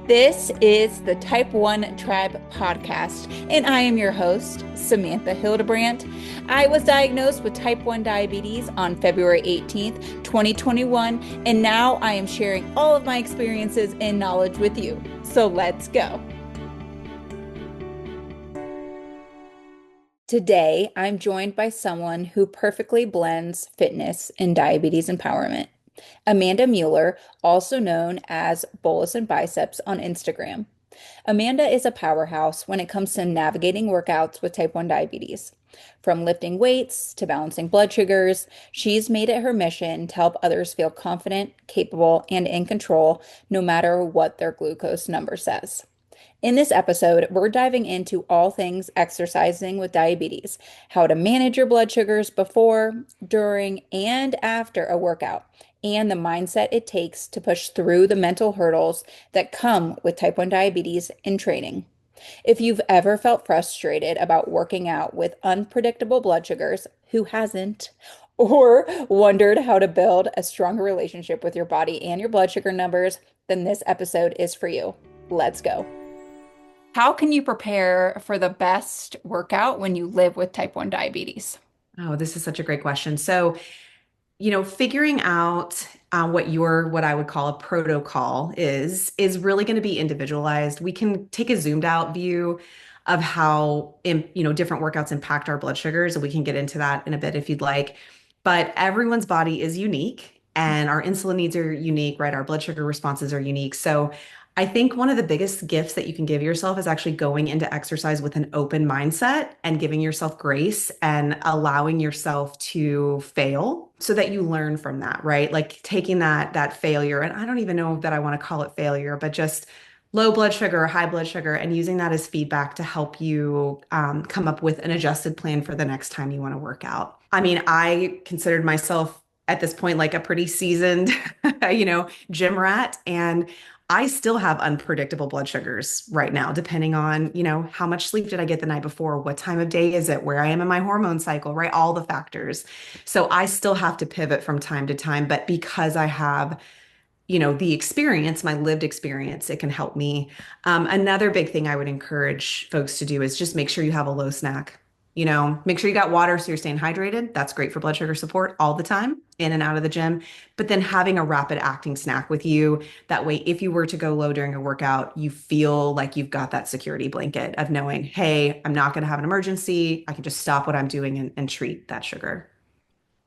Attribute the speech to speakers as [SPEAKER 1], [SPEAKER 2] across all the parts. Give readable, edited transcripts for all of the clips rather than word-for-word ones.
[SPEAKER 1] This is the Type 1 Tribe podcast, and I am your host, Samantha Hildebrandt. I was diagnosed with type 1 diabetes on February 18th, 2021, and now I am sharing all of my experiences and knowledge with you. So let's go. Today, I'm joined by someone who perfectly blends fitness and diabetes empowerment. Amanda Mueller, also known as Bolus and Biceps on Instagram. Amanda is a powerhouse when it comes to navigating workouts with type 1 diabetes. From lifting weights to balancing blood sugars, she's made it her mission to help others feel confident, capable, and in control no matter what their glucose number says. In this episode, we're diving into all things exercising with diabetes, how to manage your blood sugars before, during, and after a workout, and the mindset it takes to push through the mental hurdles that come with type 1 diabetes in training. If you've ever felt frustrated about working out with unpredictable blood sugars, who hasn't? Or wondered how to build a stronger relationship with your body and your blood sugar numbers, then this episode is for you. Let's go. How can you prepare for the best workout when you live with type 1 diabetes?
[SPEAKER 2] Oh, this is such a great question. Figuring out what I would call a protocol is really going to be individualized. We can take a zoomed out view of how different workouts impact our blood sugars, and we can get into that in a bit if you'd like. But everyone's body is unique, and our insulin needs are unique, right? Our blood sugar responses are unique. So I think one of the biggest gifts that you can give yourself is actually going into exercise with an open mindset and giving yourself grace and allowing yourself to fail so that you learn from that, right? Like taking that failure, and I don't even know that I want to call it failure, but just low blood sugar or high blood sugar, and using that as feedback to help you come up with an adjusted plan for the next time you want to work out. I mean, I considered myself at this point like a pretty seasoned, gym rat, and I still have unpredictable blood sugars right now, depending on, how much sleep did I get the night before? What time of day is it? Where I am in my hormone cycle, right? All the factors. So I still have to pivot from time to time, but because I have, the experience, my lived experience, it can help me. Another big thing I would encourage folks to do is just make sure you have a low snack. Make sure you got water so you're staying hydrated. That's great for blood sugar support all the time, in and out of the gym. But then having a rapid acting snack with you, that way, if you were to go low during a workout, you feel like you've got that security blanket of knowing, hey, I'm not going to have an emergency. I can just stop what I'm doing and treat that sugar.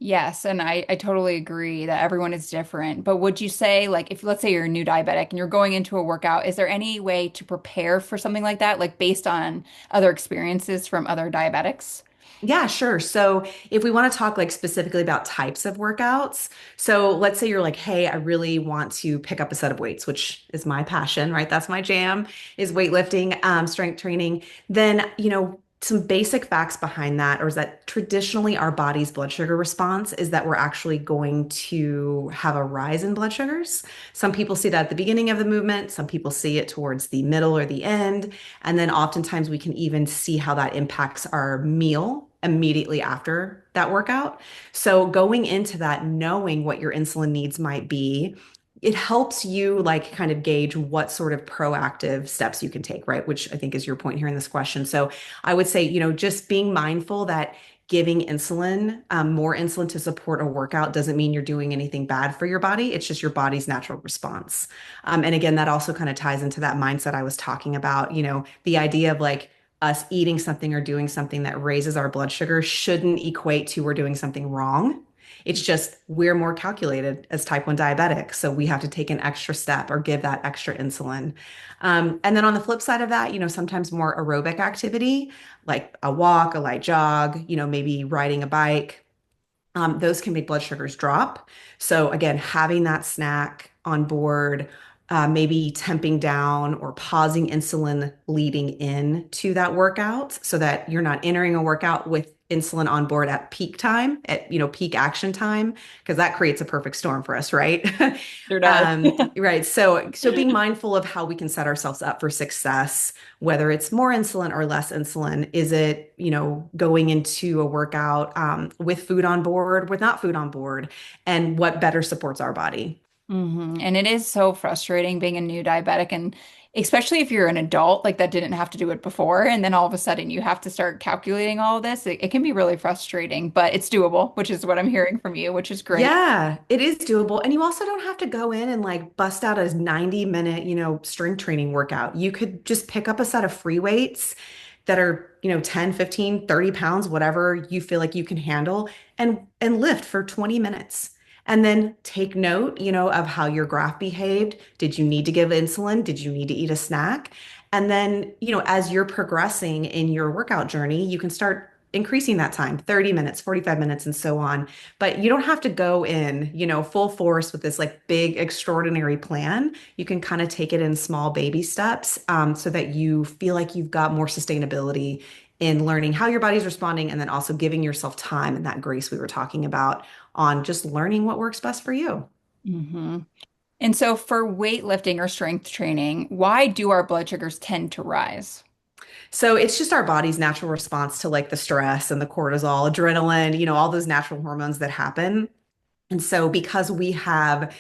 [SPEAKER 1] Yes, and I totally agree that everyone is different. But would you say, like, if let's say you're a new diabetic and you're going into a workout, is there any way to prepare for something like that, like based on other experiences from other diabetics?
[SPEAKER 2] Yeah, sure. So if we want to talk like specifically about types of workouts, so let's say you're like, hey, I really want to pick up a set of weights, which is my passion, right? That's my jam, is weightlifting, strength training. Then, some basic facts behind that, or is that traditionally our body's blood sugar response is that we're actually going to have a rise in blood sugars. Some people see that at the beginning of the movement, some people see it towards the middle or the end. And then oftentimes we can even see how that impacts our meal immediately after that workout. So going into that, knowing what your insulin needs might be, it helps you like kind of gauge what sort of proactive steps you can take, right? Which I think is your point here in this question. So I would say, just being mindful that giving insulin, more insulin to support a workout doesn't mean you're doing anything bad for your body. It's just your body's natural response. And again, that also kind of ties into that mindset I was talking about, the idea of like, us eating something or doing something that raises our blood sugar shouldn't equate to we're doing something wrong. It's just we're more calculated as type 1 diabetics. So we have to take an extra step or give that extra insulin. And then on the flip side of that, sometimes more aerobic activity, like a walk, a light jog, maybe riding a bike, those can make blood sugars drop. So again, having that snack on board, maybe temping down or pausing insulin leading in to that workout so that you're not entering a workout with insulin on board at peak time, at peak action time, because that creates a perfect storm for us, right?
[SPEAKER 1] Sure does.
[SPEAKER 2] Right. So being mindful of how we can set ourselves up for success, whether it's more insulin or less insulin. Is it, going into a workout with food on board, with not food on board, and what better supports our body?
[SPEAKER 1] And it is so frustrating being a new diabetic. And Especially if you're an adult, like that didn't have to do it before, and then all of a sudden you have to start calculating all of this. It can be really frustrating, but it's doable, which is what I'm hearing from you, which is great.
[SPEAKER 2] Yeah, it is doable. And you also don't have to go in and like bust out a 90-minute, strength training workout. You could just pick up a set of free weights that are, 10, 15, 30 pounds, whatever you feel like you can handle and lift for 20 minutes. And then take note, of how your graph behaved. Did you need to give insulin? Did you need to eat a snack? And then, as you're progressing in your workout journey, you can start increasing that time, 30 minutes, 45 minutes, and so on. But you don't have to go in, full force with this like big, extraordinary plan. You can kind of take it in small baby steps so that you feel like you've got more sustainability in learning how your body's responding and then also giving yourself time and that grace we were talking about on just learning what works best for you.
[SPEAKER 1] Hmm. And so for weightlifting or strength training, why do our blood sugars tend to rise?
[SPEAKER 2] So it's just our body's natural response to like the stress and the cortisol, adrenaline, all those natural hormones that happen. And so, because we have,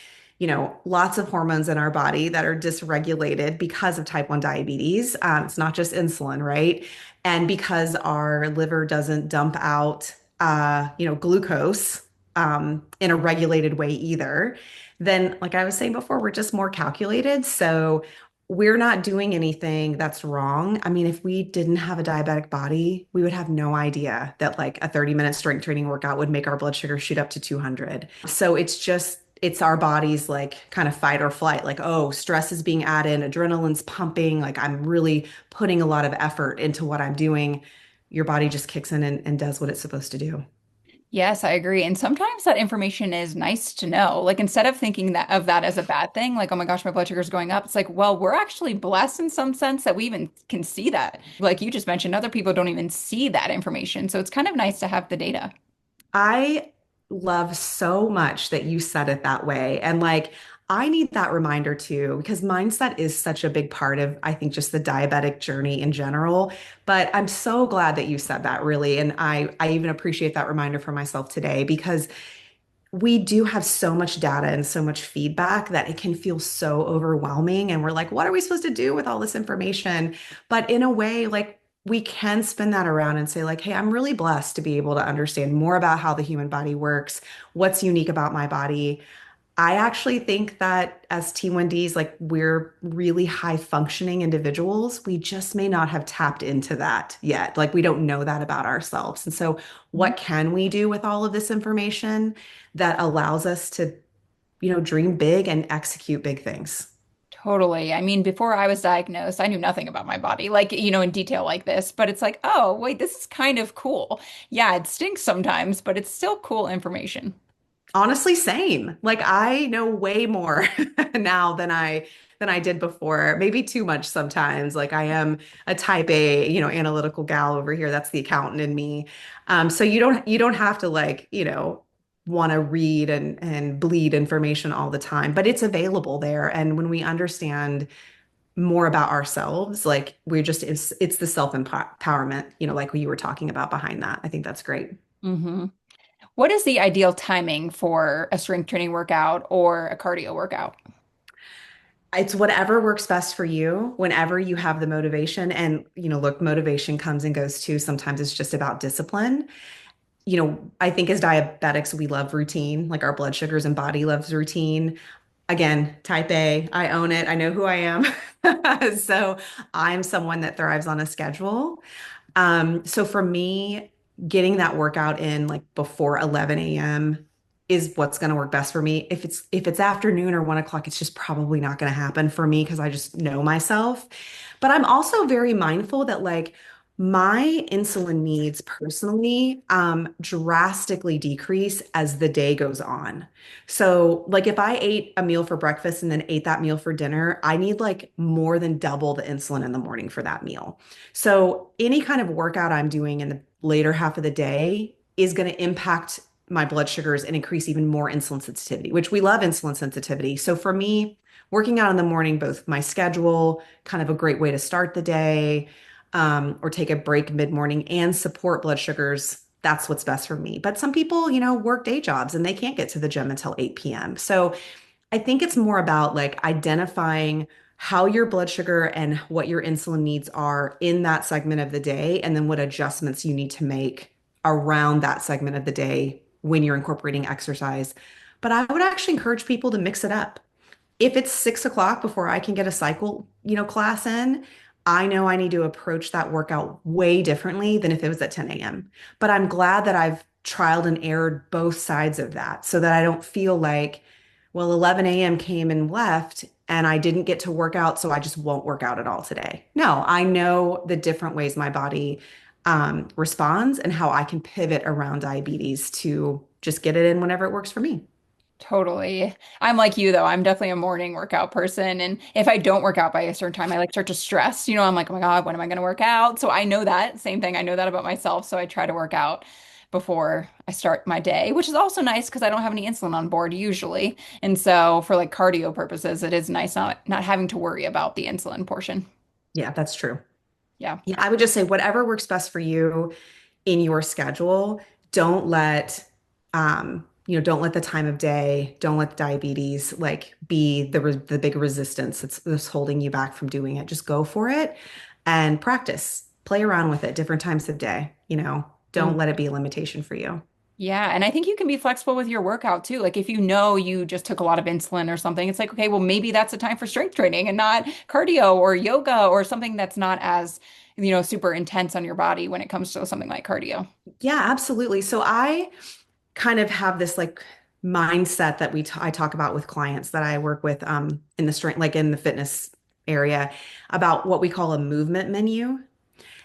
[SPEAKER 2] lots of hormones in our body that are dysregulated because of type 1 diabetes, it's not just insulin, right? And because our liver doesn't dump out, glucose in a regulated way either, then, like I was saying before, we're just more calculated. So, we're not doing anything that's wrong. I mean, if we didn't have a diabetic body, we would have no idea that like a 30-minute strength training workout would make our blood sugar shoot up to 200. So it's our body's like kind of fight or flight, like, oh, stress is being added, adrenaline's pumping, like I'm really putting a lot of effort into what I'm doing. Your body just kicks in and does what it's supposed to do.
[SPEAKER 1] Yes, I agree. And sometimes that information is nice to know. Like instead of thinking that of that as a bad thing, like, oh my gosh, my blood sugar is going up. It's like, well, we're actually blessed in some sense that we even can see that. Like you just mentioned, other people don't even see that information. So it's kind of nice to have the data.
[SPEAKER 2] I love so much that you said it that way. And like, I need that reminder too, because mindset is such a big part of, I think, just the diabetic journey in general. But I'm so glad that you said that really. And I even appreciate that reminder for myself today because we do have so much data and so much feedback that it can feel so overwhelming. And we're like, what are we supposed to do with all this information? But in a way, like we can spin that around and say, like, hey, I'm really blessed to be able to understand more about how the human body works, what's unique about my body. I actually think that as T1Ds, like we're really high functioning individuals. We just may not have tapped into that yet. Like we don't know that about ourselves. And so, what can we do with all of this information that allows us to, dream big and execute big things?
[SPEAKER 1] Totally. I mean, before I was diagnosed, I knew nothing about my body, like, in detail like this, but it's like, oh, wait, this is kind of cool. Yeah, it stinks sometimes, but it's still cool information.
[SPEAKER 2] Honestly, same. Like I know way more now than I did before. Maybe too much sometimes. Like I am a type A, analytical gal over here. That's the accountant in me. So you don't have to like, want to read and bleed information all the time, but it's available there. And when we understand more about ourselves, like it's the self-empowerment, like you were talking about behind that. I think that's great.
[SPEAKER 1] Hmm. What is the ideal timing for a strength training workout or a cardio workout?
[SPEAKER 2] It's whatever works best for you whenever you have the motivation. And, look, motivation comes and goes too. Sometimes it's just about discipline. I think as diabetics, we love routine, like our blood sugars and body loves routine. Again, type A, I own it. I know who I am. So I'm someone that thrives on a schedule. So for me, getting that workout in like before 11 a.m. is what's going to work best for me. If it's afternoon or 1 o'clock, it's just probably not going to happen for me because I just know myself. But I'm also very mindful that like my insulin needs personally drastically decrease as the day goes on. So like if I ate a meal for breakfast and then ate that meal for dinner, I need like more than double the insulin in the morning for that meal. So any kind of workout I'm doing in the later half of the day is going to impact my blood sugars and increase even more insulin sensitivity, which we love insulin sensitivity. So for me, working out in the morning, both my schedule, kind of a great way to start the day, or take a break mid-morning and support blood sugars. That's what's best for me. But some people, work day jobs and they can't get to the gym until 8 p.m. So I think it's more about like identifying how your blood sugar and what your insulin needs are in that segment of the day, and then what adjustments you need to make around that segment of the day when you're incorporating exercise. But I would actually encourage people to mix it up. If it's 6 o'clock before I can get a cycle, class in, I know I need to approach that workout way differently than if it was at 10 a.m. But I'm glad that I've trialed and errored both sides of that so that I don't feel like, well, 11 a.m. came and left and I didn't get to work out, so I just won't work out at all today. No, I know the different ways my body responds and how I can pivot around diabetes to just get it in whenever it works for me.
[SPEAKER 1] Totally. I'm like you though. I'm definitely a morning workout person. And if I don't work out by a certain time, I like start to stress. I'm like, oh my God, when am I going to work out? So I know that same thing. I know that about myself. So I try to work out before I start my day, which is also nice because I don't have any insulin on board usually. And so for like cardio purposes, it is nice not having to worry about the insulin portion.
[SPEAKER 2] Yeah, that's true.
[SPEAKER 1] Yeah.
[SPEAKER 2] Yeah, I would just say whatever works best for you in your schedule. Don't let don't let the time of day, don't let diabetes like be the big resistance that's holding you back from doing it. Just go for it and practice. Play around with it different times of day, Don't let it be a limitation for you.
[SPEAKER 1] Yeah, and I think you can be flexible with your workout too. Like if you know you just took a lot of insulin or something, it's like, okay, well, maybe that's a time for strength training and not cardio or yoga or something that's not as, super intense on your body when it comes to something like cardio.
[SPEAKER 2] Yeah, absolutely. So I kind of have this like mindset that I talk about with clients that I work with in the strength like in the fitness area about what we call a movement menu.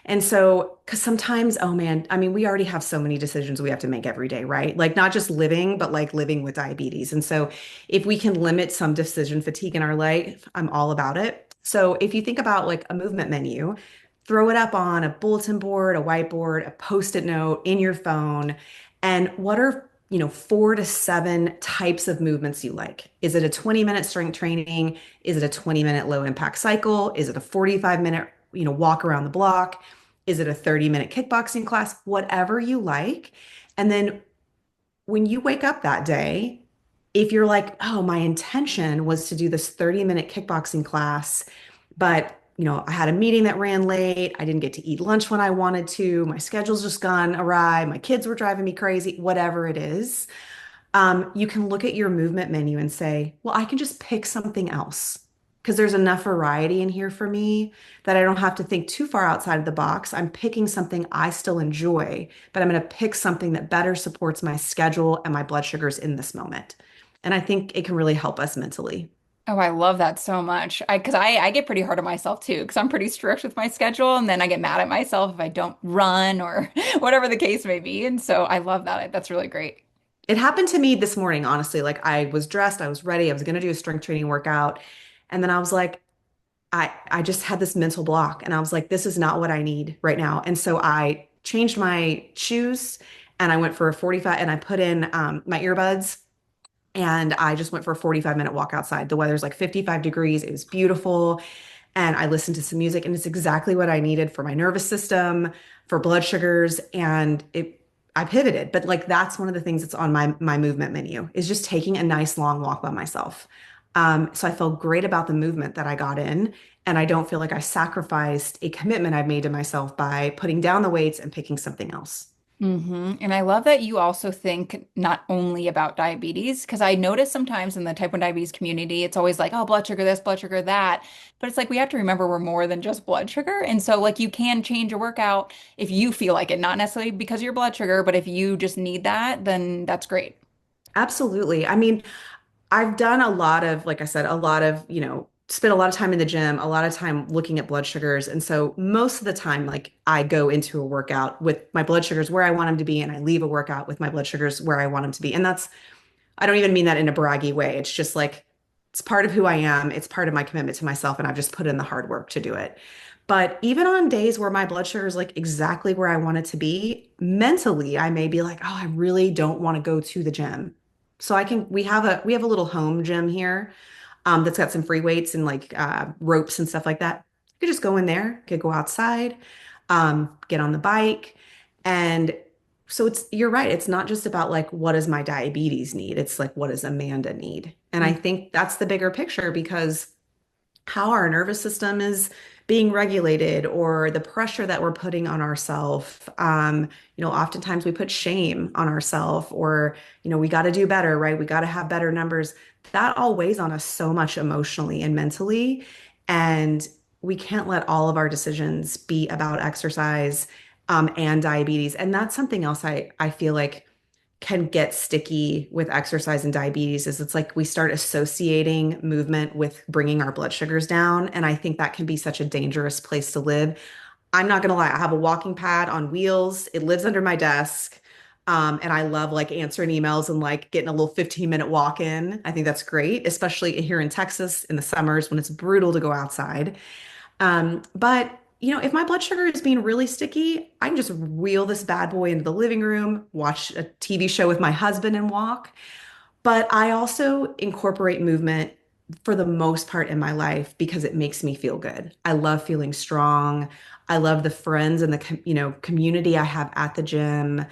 [SPEAKER 2] And so, because sometimes, oh man, I mean, we already have so many decisions we have to make every day, right? Like not just living, but like living with diabetes. And so, if we can limit some decision fatigue in our life, I'm all about it. So, if you think about like a movement menu, throw it up on a bulletin board, a whiteboard, a post-it note in your phone. And what are 4 to 7 types of movements you like? Is it a 20-minute strength training? Is it a 20-minute low impact cycle? Is it a 45-minute, walk around the block? Is it a 30-minute kickboxing class? Whatever you like. And then when you wake up that day, if you're like, oh, my intention was to do this 30-minute kickboxing class, but I had a meeting that ran late. I didn't get to eat lunch when I wanted to. My schedule's just gone awry. My kids were driving me crazy, whatever it is. You can look at your movement menu and say, well, I can just pick something else because there's enough variety in here for me that I don't have to think too far outside of the box. I'm picking something I still enjoy, but I'm going to pick something that better supports my schedule and my blood sugars in this moment. And I think it can really help us mentally.
[SPEAKER 1] Oh, I love that so much. Because I get pretty hard on myself too, because I'm pretty strict with my schedule, and then I get mad at myself if I don't run or whatever the case may be. And so I love that. That's really great.
[SPEAKER 2] It happened to me this morning, honestly. Like I was dressed, I was ready, I was going to do a strength training workout. And then I was like, I just had this mental block and I was like, this is not what I need right now. And so I changed my shoes and I went for a 45 and I put in my earbuds and I just went for a 45-minute walk outside. The weather's like 55 degrees. It was beautiful. And I listened to some music and it's exactly what I needed for my nervous system, for blood sugars. And I pivoted. But like that's one of the things that's on my movement menu is just taking a nice long walk by myself. So I felt great about the movement that I got in. And I don't feel like I sacrificed a commitment I've made to myself by putting down the weights and picking something else.
[SPEAKER 1] And I love that you also think not only about diabetes, because I notice sometimes in the type 1 diabetes community, it's always like, oh, blood sugar this, blood sugar that. But it's like we have to remember we're more than just blood sugar. And so, like, you can change a workout if you feel like it, not necessarily because of your blood sugar, but if you just need that, then that's great.
[SPEAKER 2] Absolutely. I mean, I've done a lot of, like I said, a lot of, spent a lot of time in the gym, a lot of time looking at blood sugars. And so most of the time, like I go into a workout with my blood sugars where I want them to be, and I leave a workout with my blood sugars where I want them to be. And I don't even mean that in a braggy way. It's just like, it's part of who I am. It's part of my commitment to myself. And I've just put in the hard work to do it. But even on days where my blood sugar is like exactly where I want it to be, mentally, I may be like, oh, I really don't want to go to the gym. So we have a little home gym here that's got some free weights and like ropes and stuff like that. You could just go in there, could go outside, get on the bike. And so you're right. It's not just about like, what does my diabetes need? It's like, what does Amanda need? And I think that's the bigger picture because how our nervous system is being regulated or the pressure that we're putting on ourselves. Oftentimes we put shame on ourselves or, we got to do better, right? We got to have better numbers. That all weighs on us so much emotionally and mentally. And we can't let all of our decisions be about exercise, and diabetes. And that's something else I feel like can get sticky with exercise and diabetes is it's like we start associating movement with bringing our blood sugars down. And I think that can be such a dangerous place to live. I'm not gonna lie, I have a walking pad on wheels. It lives under my desk. And I love like answering emails and like getting a little 15-minute walk in. I think that's great, especially here in Texas in the summers when it's brutal to go outside. But if my blood sugar is being really sticky, I can just wheel this bad boy into the living room, watch a TV show with my husband and walk. But I also incorporate movement for the most part in my life because it makes me feel good. I love feeling strong. I love the friends and the community I have at the gym.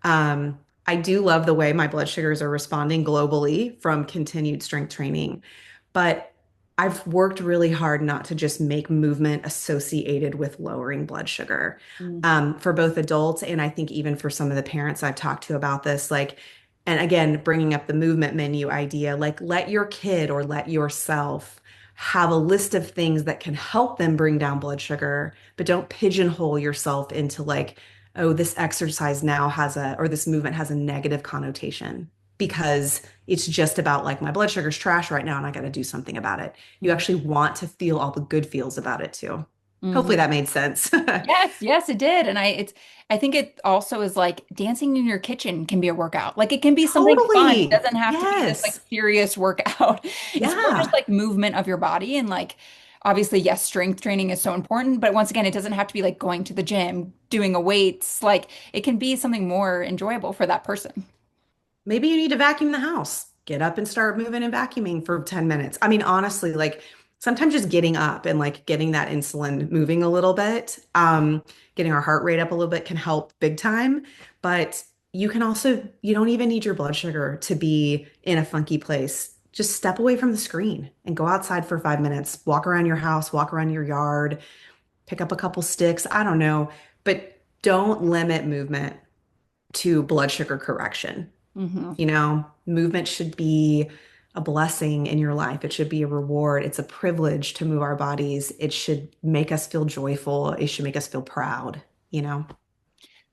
[SPEAKER 2] I do love the way my blood sugars are responding globally from continued strength training. But I've worked really hard not to just make movement associated with lowering blood sugar,
[SPEAKER 1] Mm.
[SPEAKER 2] for both adults and I think even for some of the parents I've talked to about this. Like, and again, bringing up the movement menu idea, like let your kid or let yourself have a list of things that can help them bring down blood sugar, but don't pigeonhole yourself into like, oh, this exercise now has or this movement has a negative connotation because it's just about like my blood sugar's trash right now and I got to do something about it. You
[SPEAKER 1] Mm.
[SPEAKER 2] actually want to feel all the good feels about it too.
[SPEAKER 1] Mhm.
[SPEAKER 2] Hopefully that made sense.
[SPEAKER 1] Yes, yes, it did. And I think it also is like dancing in your kitchen can be a workout. Like it can be something fun. It
[SPEAKER 2] Totally.
[SPEAKER 1] doesn't have to be this like
[SPEAKER 2] Yes.
[SPEAKER 1] serious workout. It's more just
[SPEAKER 2] Yeah.
[SPEAKER 1] like movement of your body and like obviously, yes, strength training is so important, but once again, it doesn't have to be like going to the gym, doing a weights. Like it can be something more enjoyable for that person.
[SPEAKER 2] Maybe you need to vacuum the house. Get up and start moving and vacuuming for 10 minutes. I mean, honestly, like sometimes just getting up and like getting that insulin moving a little bit, getting our heart rate up a little bit can help big time. But you don't even need your blood sugar to be in a funky place. Just step away from the screen and go outside for 5 minutes, walk around your house, walk around your yard, pick up a couple sticks. I don't know, but don't limit movement to blood sugar correction.
[SPEAKER 1] Hmm.
[SPEAKER 2] Movement should be a blessing in your life. It should be a reward. It's a privilege to move our bodies. It should make us feel joyful. It should make us feel proud, you know?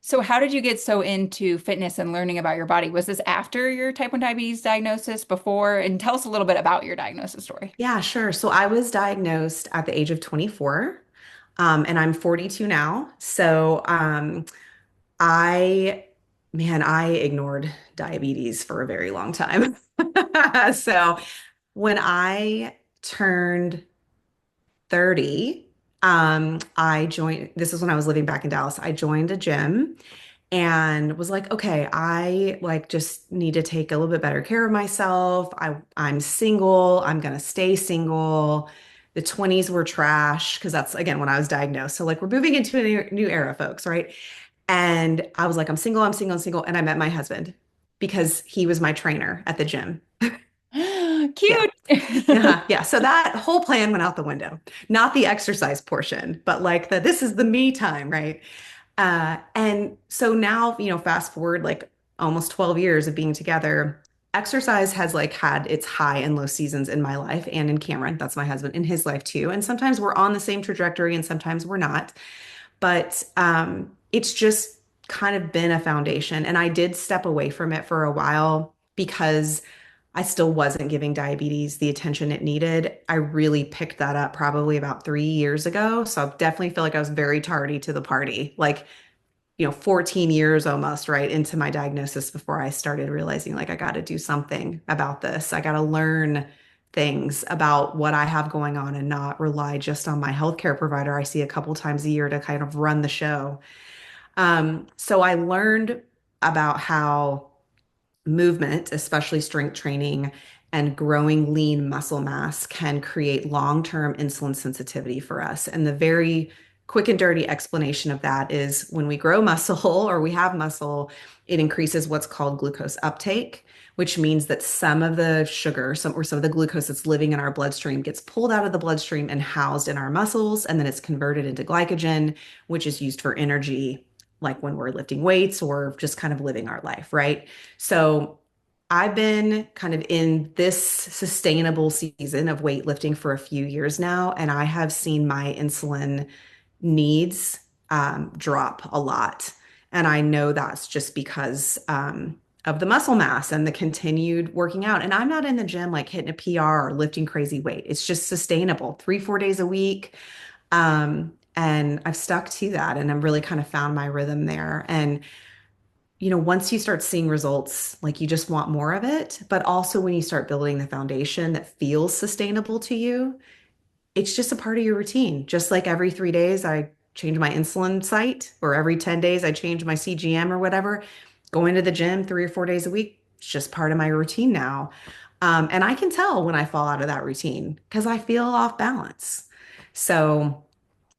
[SPEAKER 1] So how did you get so into fitness and learning about your body? Was this after your type 1 diabetes diagnosis, before? And tell us a little bit about your diagnosis story.
[SPEAKER 2] Yeah, sure. So I was diagnosed at the age of 24, and I'm 42 now. So I, man, I ignored diabetes for a very long time. So when I turned 30, I joined, this is when I was living back in Dallas. I joined a gym and was like, okay, I like just need to take a little bit better care of myself. I'm single. I'm gonna stay single. The 20s were trash because that's again when I was diagnosed. So like we're moving into a new era, folks, right? And I was like, I'm single, I'm single, I'm single. And I met my husband because he was my trainer at the gym. Yeah.
[SPEAKER 1] Cute.
[SPEAKER 2] Yeah, yeah. So that whole plan went out the window. Not the exercise portion, but like this is the me time, right? And so now, fast forward like almost 12 years of being together, exercise has like had its high and low seasons in my life and in Cameron, that's my husband, in his life too. And sometimes we're on the same trajectory and sometimes we're not. But it's just kind of been a foundation. And I did step away from it for a while because I still wasn't giving diabetes the attention it needed. I really picked that up probably about 3 years ago. So I definitely feel like I was very tardy to the party, like, 14 years almost right into my diagnosis before I started realizing like I got to do something about this. I got to learn things about what I have going on and not rely just on my healthcare provider I see a couple times a year to kind of run the show. So I learned about how movement, especially strength training and growing lean muscle mass, can create long-term insulin sensitivity for us. And the very quick and dirty explanation of that is when we grow muscle or we have muscle, it increases what's called glucose uptake, which means that some of the sugar, some of the glucose that's living in our bloodstream gets pulled out of the bloodstream and housed in our muscles, and then it's converted into glycogen, which is used for energy, like when we're lifting weights or just kind of living our life, right? So I've been kind of in this sustainable season of weightlifting for a few years now, and I have seen my insulin needs drop a lot. And I know that's just because of the muscle mass and the continued working out. And I'm not in the gym like hitting a PR or lifting crazy weight. It's just sustainable, 3, 4 days a week. And I've stuck to that and I've really kind of found my rhythm there. And, once you start seeing results, like you just want more of it. But also when you start building the foundation that feels sustainable to you, it's just a part of your routine. Just like every 3 days, I change my insulin site, or every 10 days, I change my CGM or whatever. Going to the gym 3 or 4 days a week, it's just part of my routine now. And I can tell when I fall out of that routine because I feel off balance. So,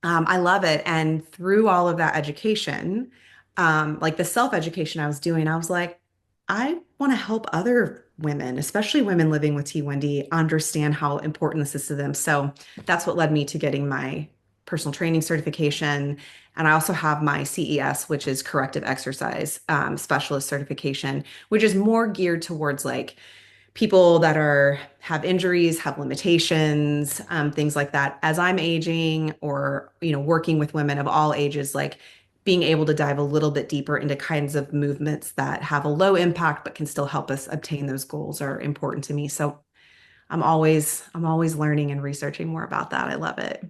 [SPEAKER 2] I love it. And through all of that education, like the self-education I was doing, I was like, I want to help other women, especially women living with T1D, understand how important this is to them. So that's what led me to getting my personal training certification. And I also have my CES, which is corrective exercise specialist certification, which is more geared towards like people that are have injuries, have limitations, things like that. As I'm aging or, working with women of all ages, like being able to dive a little bit deeper into kinds of movements that have a low impact but can still help us obtain those goals are important to me. So I'm always learning and researching more about that. I love it.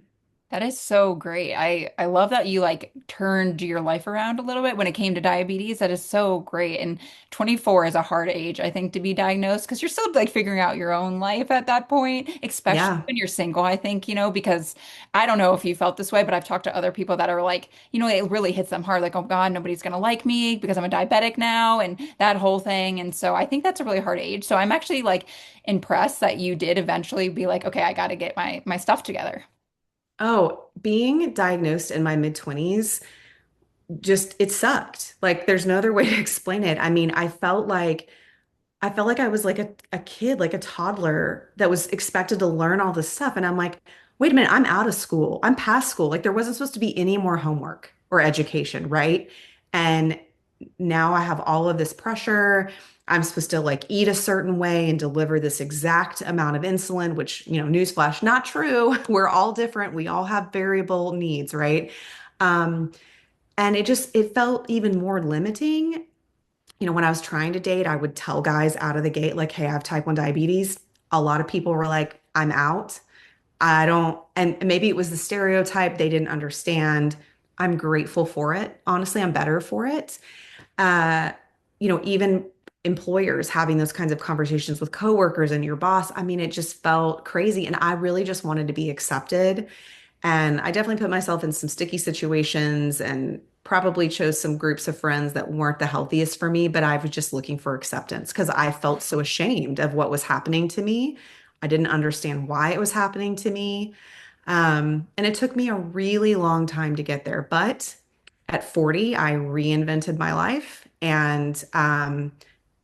[SPEAKER 1] That is so great. I love that you like turned your life around a little bit when it came to diabetes. That is so great. And 24 is a hard age, I think, to be diagnosed because you're still like figuring out your own life at that point, especially
[SPEAKER 2] Yeah.
[SPEAKER 1] when you're single, I think, because I don't know if you felt this way, but I've talked to other people that are like, it really hits them hard, like, oh God, nobody's gonna like me because I'm a diabetic now and that whole thing. And so I think that's a really hard age. So I'm actually like impressed that you did eventually be like, okay, I gotta get my stuff together.
[SPEAKER 2] Oh, being diagnosed in my mid 20s, just it sucked. Like there's no other way to explain it. I mean, I felt like I was like a kid, like a toddler that was expected to learn all this stuff. And I'm like, wait a minute, I'm out of school. I'm past school. Like there wasn't supposed to be any more homework or education, right? And now I have all of this pressure. I'm supposed to like eat a certain way and deliver this exact amount of insulin, which, newsflash, not true. We're all different. We all have variable needs, right? Um, and it felt even more limiting. When I was trying to date, I would tell guys out of the gate, like, hey, I have type 1 diabetes. A lot of people were like, I'm out. I don't, and maybe it was the stereotype they didn't understand. I'm grateful for it. Honestly, I'm better for it. Uh, even employers having those kinds of conversations with coworkers and your boss, I mean, it just felt crazy. And I really just wanted to be accepted. And I definitely put myself in some sticky situations and probably chose some groups of friends that weren't the healthiest for me, but I was just looking for acceptance because I felt so ashamed of what was happening to me. I didn't understand why it was happening to me. And it took me a really long time to get there. But at 40, I reinvented my life and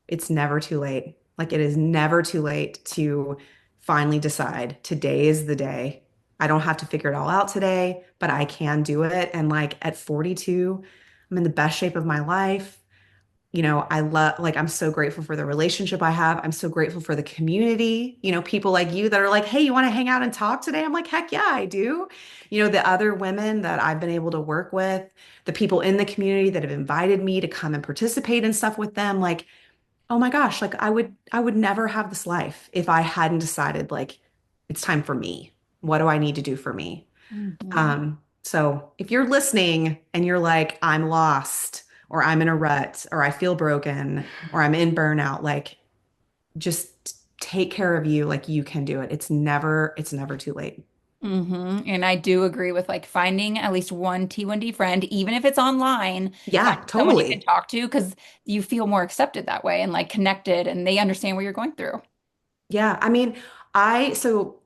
[SPEAKER 2] it's never too late. Like it is never too late to finally decide today is the day. I don't have to figure it all out today, but I can do it. And like at 42, I'm in the best shape of my life. I love, like, I'm so grateful for the relationship I have. I'm so grateful for the community, people like you that are like, hey, you want to hang out and talk today? I'm like, heck yeah, I do. The other women that I've been able to work with, the people in the community that have invited me to come and participate in stuff with them, like, oh my gosh, like I would never have this life if I hadn't decided like it's time for me. What do I need to do for me?
[SPEAKER 1] Mhm.
[SPEAKER 2] So if you're listening and you're like, I'm lost or I'm in a rut or I feel broken or I'm in burnout, like just take care of you like you can do it. It's never too late.
[SPEAKER 1] And I do agree with like finding at least one T1D friend, even if it's online,
[SPEAKER 2] Yeah,
[SPEAKER 1] finding someone you can
[SPEAKER 2] totally.
[SPEAKER 1] talk to because you feel more accepted that way and like connected and they understand what you're going through.
[SPEAKER 2] Yeah. I mean, so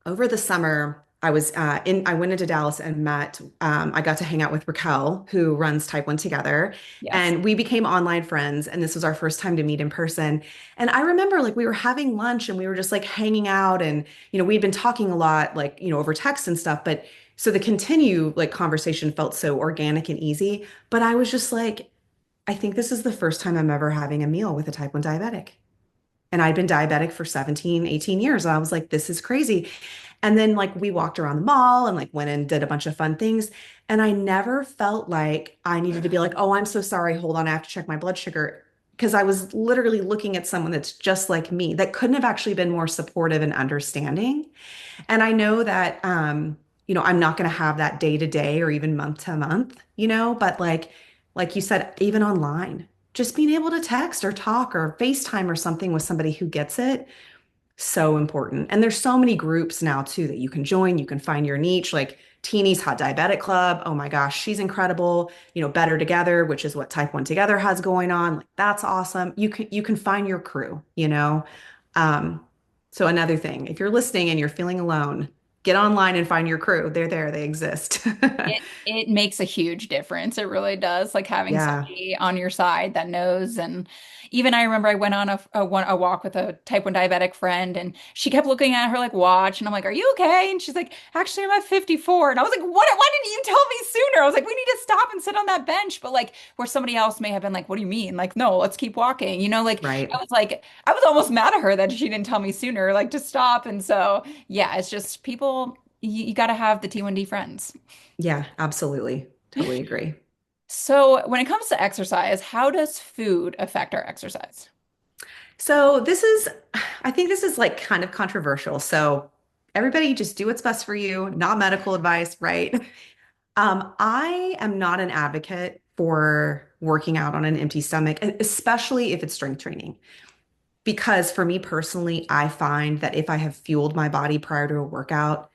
[SPEAKER 2] over the summer. I went into Dallas and met, I got to hang out with Raquel, who runs Type 1 Together,
[SPEAKER 1] Yes.
[SPEAKER 2] and we became online friends. And this was our first time to meet in person. And I remember like we were having lunch and we were just like hanging out and, we'd been talking a lot, like, over text and stuff. But so the continue like conversation felt so organic and easy. But I was just like, I think this is the first time I'm ever having a meal with a Type 1 diabetic. And I'd been diabetic for 17, 18 years. And I was like, this is crazy. And then like we walked around the mall and like went and did a bunch of fun things. And I never felt like I needed to be like, oh, I'm so sorry. Hold on, I have to check my blood sugar. Because I was literally looking at someone that's just like me that couldn't have actually been more supportive and understanding. And I know that, I'm not going to have that day to day or even month to month, but like you said, even online, just being able to text or talk or FaceTime or something with somebody who gets it, so important. And there's so many groups now too that you can join. You can find your niche, like Teeny's Hot Diabetic Club. Oh my gosh, she's incredible. Better Together, which is what Type 1 Together has going on. Like that's awesome. You can find your crew. Um, so another thing, if you're listening and you're feeling alone, get online and find your crew. They're there, they exist.
[SPEAKER 1] It makes a huge difference. It really does. Like having
[SPEAKER 2] Yeah,
[SPEAKER 1] somebody on your side that knows. And even I remember I went on a walk with a type 1 diabetic friend and she kept looking at her like watch and I'm like, "Are you okay?" And she's like, "Actually, I'm at 54." And I was like, "What? Why didn't you tell me sooner?" I was like, "We need to stop and sit on that bench." But like where somebody else may have been like, "What do you mean?" Like, "No, let's keep walking." Like
[SPEAKER 2] right.
[SPEAKER 1] I was almost mad at her that she didn't tell me sooner, like to stop. And so yeah, it's just people you got to have the T1D friends.
[SPEAKER 2] Yeah, absolutely. Totally agree.
[SPEAKER 1] So, when it comes to exercise, how does food affect our exercise?
[SPEAKER 2] So I think this is like kind of controversial. So everybody just do what's best for you, not medical advice, right? I am not an advocate for working out on an empty stomach, especially if it's strength training. Because for me personally, I find that if I have fueled my body prior to a workout,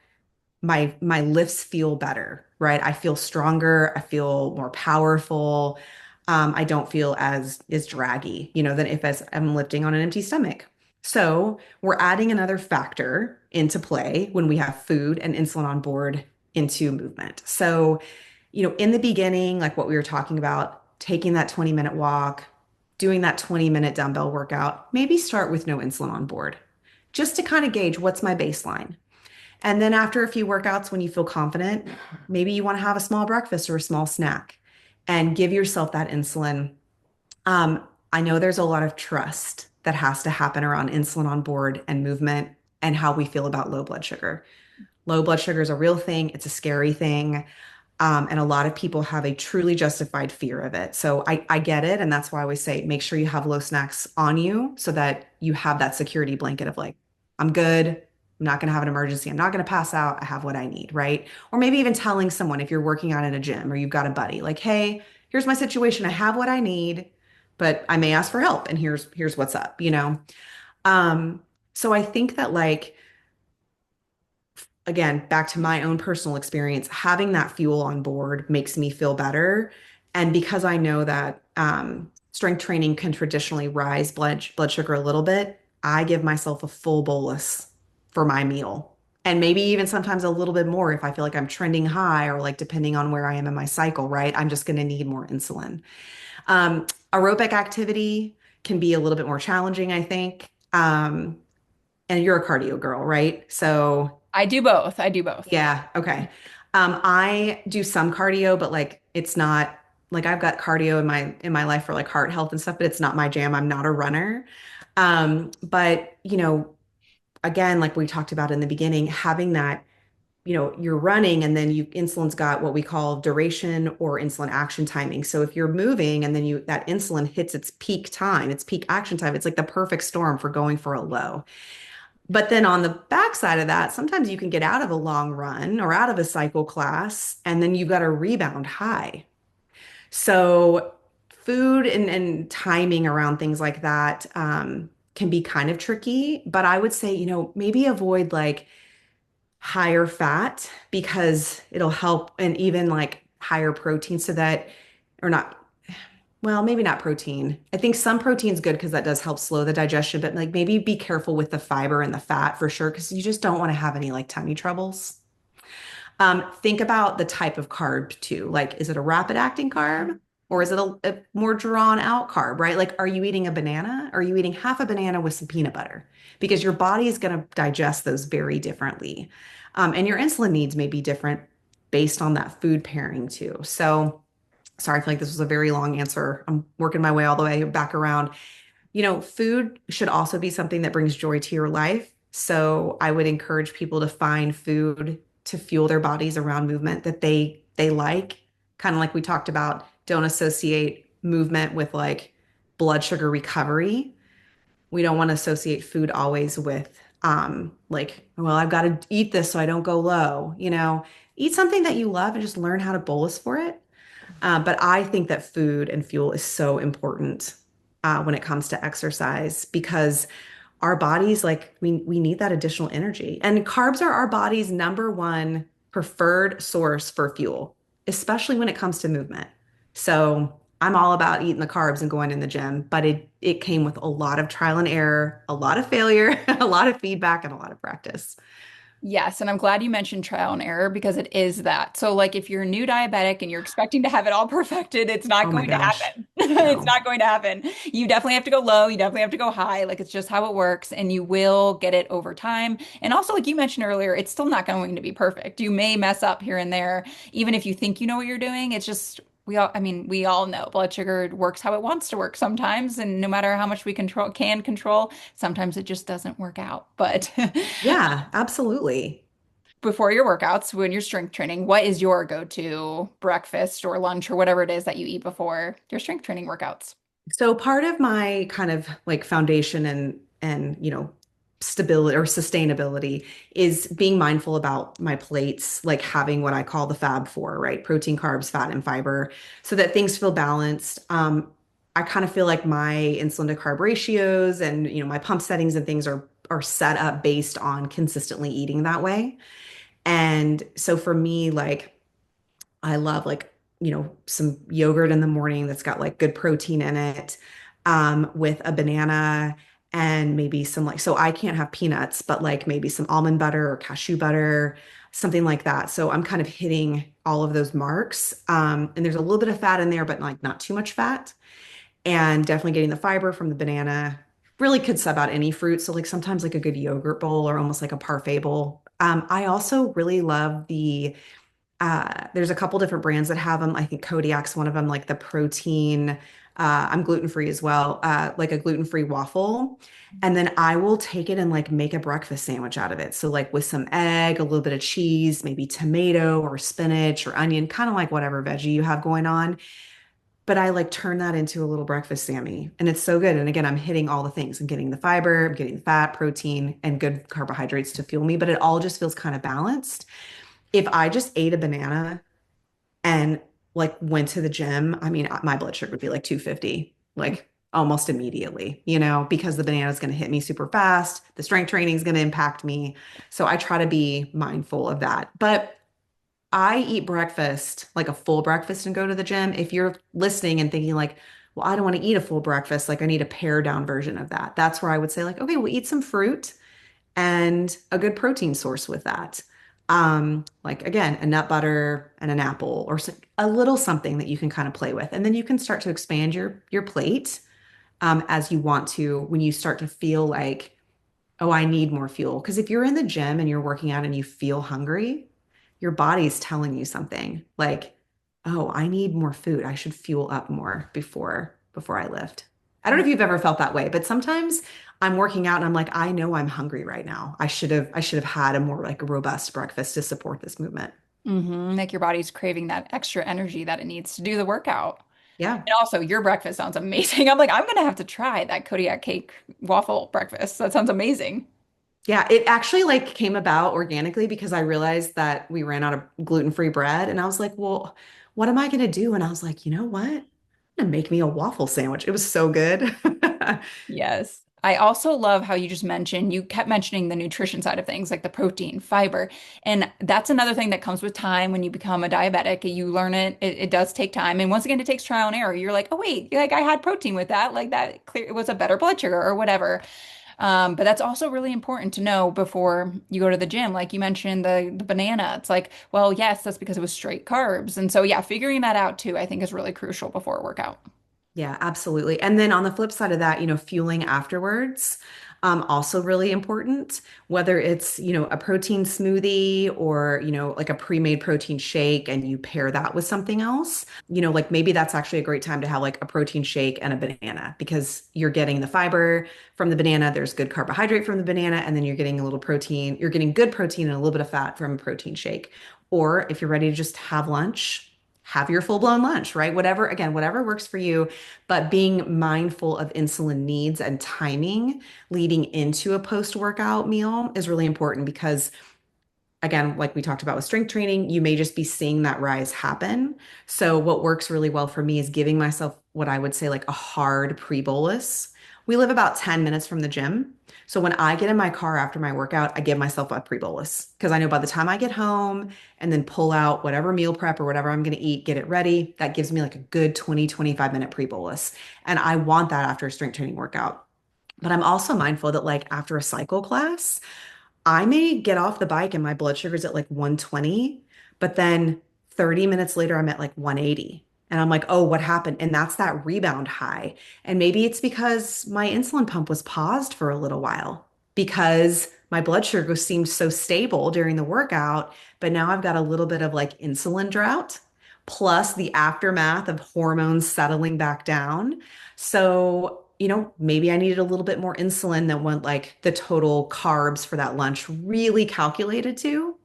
[SPEAKER 2] my lifts feel better, right? I feel stronger, I feel more powerful. I don't feel as draggy, than if as I'm lifting on an empty stomach. So we're adding another factor into play when we have food and insulin on board into movement. So, in the beginning, like what we were talking about, taking that 20-minute walk, doing that 20-minute dumbbell workout, maybe start with no insulin on board, just to kind of gauge what's my baseline. And then after a few workouts, when you feel confident, maybe you want to have a small breakfast or a small snack and give yourself that insulin. Um, I know there's a lot of trust that has to happen around insulin on board and movement and how we feel about low blood sugar. Low blood sugar is a real thing. It's a scary thing. And a lot of people have a truly justified fear of it. So I get it. And that's why I always say make sure you have low snacks on you so that you have that security blanket of like, I'm good. I'm not going to have an emergency. I'm not going to pass out. I have what I need. Right. Or maybe even telling someone if you're working out in a gym or you've got a buddy, like, hey, here's my situation. I have what I need, but I may ask for help. And here's what's up. Um, so I think that like, again, back to my own personal experience, having that fuel on board makes me feel better. And because I know that strength training can traditionally rise blood sugar a little bit, I give myself a full bolus for my meal. And maybe even sometimes a little bit more if I feel like I'm trending high or like depending on where I am in my cycle, right? I'm just going to need more insulin. Aerobic activity can be a little bit more challenging, I think. And you're a cardio girl, right? So
[SPEAKER 1] I do both. I do both.
[SPEAKER 2] yeah, okay. I do some cardio, but like it's not like I've got cardio in my life for like heart health and stuff, but it's not my jam. I'm not a runner. But again, like we talked about in the beginning, having that, you're running and then insulin's got what we call duration or insulin action timing. So if you're moving and then that insulin hits its peak time, its peak action time, it's like the perfect storm for going for a low. But then on the backside of that, sometimes you can get out of a long run or out of a cycle class, and then you've got a rebound high. So food and timing around things like that can be kind of tricky. But I would say, maybe avoid like higher fat because it'll help, and even like higher protein so that, or not, well, maybe not protein. I think some protein's good because that does help slow the digestion, but like maybe be careful with the fiber and the fat for sure because you just don't want to have any like tummy troubles. Think about the type of carb too. Like, is it a rapid acting carb or is it a more drawn out carb, right? Like, are you eating a banana? Or are you eating half a banana with some peanut butter? Because your body is going to digest those very differently. And your insulin needs may be different based on that food pairing too. So, sorry, I feel like this was a very long answer. I'm working my way all the way back around. Food should also be something that brings joy to your life. So I would encourage people to find food to fuel their bodies around movement that they like. Kind of like we talked about, don't associate movement with like blood sugar recovery. We don't want to associate food always with like, well, I've got to eat this so I don't go low. Eat something that you love and just learn how to bolus for it. But I think that food and fuel is so important when it comes to exercise because our bodies, like, we need that additional energy. And carbs are our body's number one preferred source for fuel, especially when it comes to movement. So I'm all about eating the carbs and going in the gym, but it came with a lot of trial and error, a lot of failure, a lot of feedback, and a lot of practice.
[SPEAKER 1] Yes, and I'm glad you mentioned trial and error because it is that. So, like, if you're a new diabetic and you're expecting to have it all perfected, it's not
[SPEAKER 2] Oh my
[SPEAKER 1] going to
[SPEAKER 2] gosh.
[SPEAKER 1] happen. It's
[SPEAKER 2] No.
[SPEAKER 1] not going to happen. You definitely have to go low. You definitely have to go high. Like, it's just how it works, and you will get it over time. And also, like you mentioned earlier, it's still not going to be perfect. You may mess up here and there, even if you think you know what you're doing. It's just, I mean, we all know blood sugar works how it wants to work sometimes, and no matter how much we can control, sometimes it just doesn't work out. But
[SPEAKER 2] Yeah, absolutely.
[SPEAKER 1] before your workouts, when you're strength training, what is your go-to breakfast or lunch or whatever it is that you eat before your strength training workouts?
[SPEAKER 2] So part of my kind of like foundation and stability or sustainability is being mindful about my plates, like having what I call the Fab Four, right? Protein, carbs, fat, and fiber, so that things feel balanced. I kind of feel like my insulin to carb ratios and my pump settings and things are set up based on consistently eating that way. And so for me, like I love like, some yogurt in the morning that's got like good protein in it, with a banana and maybe some like, so I can't have peanuts, but like maybe some almond butter or cashew butter, something like that. So I'm kind of hitting all of those marks. And there's a little bit of fat in there, but like not too much fat. And definitely getting the fiber from the banana. Really could sub out any fruit. So like sometimes like a good yogurt bowl or almost like a parfait bowl. I also really love there's a couple different brands that have them. I think Kodiak's one of them, like the protein. I'm gluten-free as well, like a gluten-free waffle. And then I will take it and like make a breakfast sandwich out of it. So like with some egg, a little bit of cheese, maybe tomato or spinach or onion, kind of like whatever veggie you have going on. But I like turn that into a little breakfast Sammy. And it's so good. And again, I'm hitting all the things. I'm getting the fiber, I'm getting the fat, protein, and good carbohydrates to fuel me, but it all just feels kind of balanced. If I just ate a banana and like went to the gym, I mean, my blood sugar would be like 250, like almost immediately, because the banana is going to hit me super fast. The strength training is going to impact me. So I try to be mindful of that. But I eat breakfast, like a full breakfast and go to the gym. If you're listening and thinking like, well, I don't want to eat a full breakfast, like I need a pared down version of that. That's where I would say like, okay, we'll eat some fruit and a good protein source with that. Like again, a nut butter and an apple or a little something that you can kind of play with. And then you can start to expand your plate as you want to when you start to feel like, oh, I need more fuel. Because if you're in the gym and you're working out and you feel hungry, your body's telling you something like, oh, I need more food. I should fuel up more before I lift. I don't know if you've ever felt that way, but sometimes I'm working out and I'm like, I know I'm hungry right now. I should have had a more like robust breakfast to support this movement.
[SPEAKER 1] Like your body's craving that extra energy that it needs to do the workout.
[SPEAKER 2] Yeah.
[SPEAKER 1] And also, your breakfast sounds amazing. I'm like, I'm gonna have to try that Kodiak cake waffle breakfast. That sounds amazing.
[SPEAKER 2] Yeah, it actually like came about organically because I realized that we ran out of gluten-free bread and I was like, well, what am I going to do? And I was like, you know what? I'm going to make me a waffle sandwich. It was so good.
[SPEAKER 1] Yes. I also love how you just mentioned, you kept mentioning the nutrition side of things, like the protein, fiber. And that's another thing that comes with time when you become a diabetic. You learn it does take time. And once again, it takes trial and error. You're like, oh, wait, like I had protein with that. Like that clear, it was a better blood sugar or whatever. But that's also really important to know before you go to the gym. Like you mentioned, the banana. It's like, well, yes, that's because it was straight carbs. And so, yeah, figuring that out too, I think is really crucial before a workout.
[SPEAKER 2] Yeah, absolutely. And then on the flip side of that, fueling afterwards, also really important, whether it's, a protein smoothie or, like a pre-made protein shake and you pair that with something else, like maybe that's actually a great time to have like a protein shake and a banana because you're getting the fiber from the banana, there's good carbohydrate from the banana, and then you're getting a little protein, you're getting good protein and a little bit of fat from a protein shake. Or if you're ready to just have lunch, have your full-blown lunch, right? Whatever, again, whatever works for you, but being mindful of insulin needs and timing leading into a post-workout meal is really important because again, like we talked about with strength training, you may just be seeing that rise happen. So, what works really well for me is giving myself what I would say like a hard pre-bolus. We live about 10 minutes from the gym. So, when I get in my car after my workout, I give myself a pre-bolus because I know by the time I get home and then pull out whatever meal prep or whatever I'm going to eat, get it ready, that gives me like a good 20, 25-minute pre-bolus. And I want that after a strength training workout. But I'm also mindful that, like, after a cycle class, I may get off the bike and my blood sugar's at like 120, but then 30 minutes later, I'm at like 180. And I'm like, oh, what happened? And that's that rebound high. And maybe it's because my insulin pump was paused for a little while because my blood sugar seemed so stable during the workout. But now I've got a little bit of like insulin drought, plus the aftermath of hormones settling back down. So, maybe I needed a little bit more insulin than what like the total carbs for that lunch really calculated to,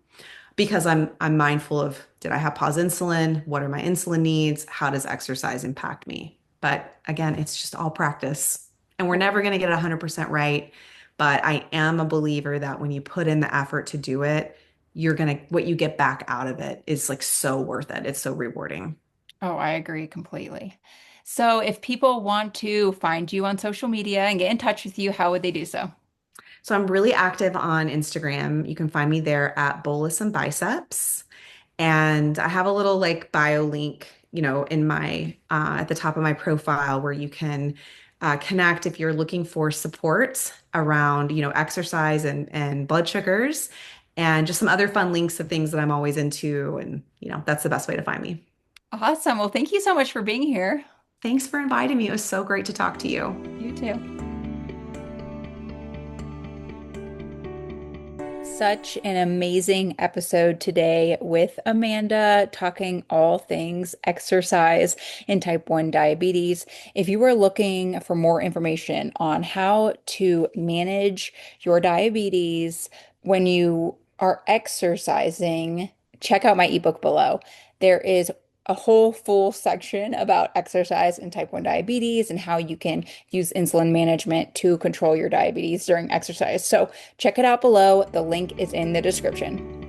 [SPEAKER 2] because I'm mindful of did I have pause insulin? What are my insulin needs? How does exercise impact me? But again, it's just all practice. And we're never going to get it 100% right. But I am a believer that when you put in the effort to do it, what you get back out of it is like so worth it. It's so rewarding.
[SPEAKER 1] Oh, I agree completely. So, if people want to find you on social media and get in touch with you, how would they do so?
[SPEAKER 2] So I'm really active on Instagram. You can find me there at Bolus and Biceps. And I have a little like bio link, in my at the top of my profile where you can connect if you're looking for support around, exercise and blood sugars, and just some other fun links of things that I'm always into. And, that's the best way to find me.
[SPEAKER 1] Awesome. Well, thank you so much for being here.
[SPEAKER 2] Thanks for inviting me. It was so great to talk to you.
[SPEAKER 1] You too. Such an amazing episode today with Amanda talking all things exercise and type 1 diabetes. If you are looking for more information on how to manage your diabetes when you are exercising, check out my ebook below. There is a whole full section about exercise and type 1 diabetes and how you can use insulin management to control your diabetes during exercise. So check it out below. The link is in the description.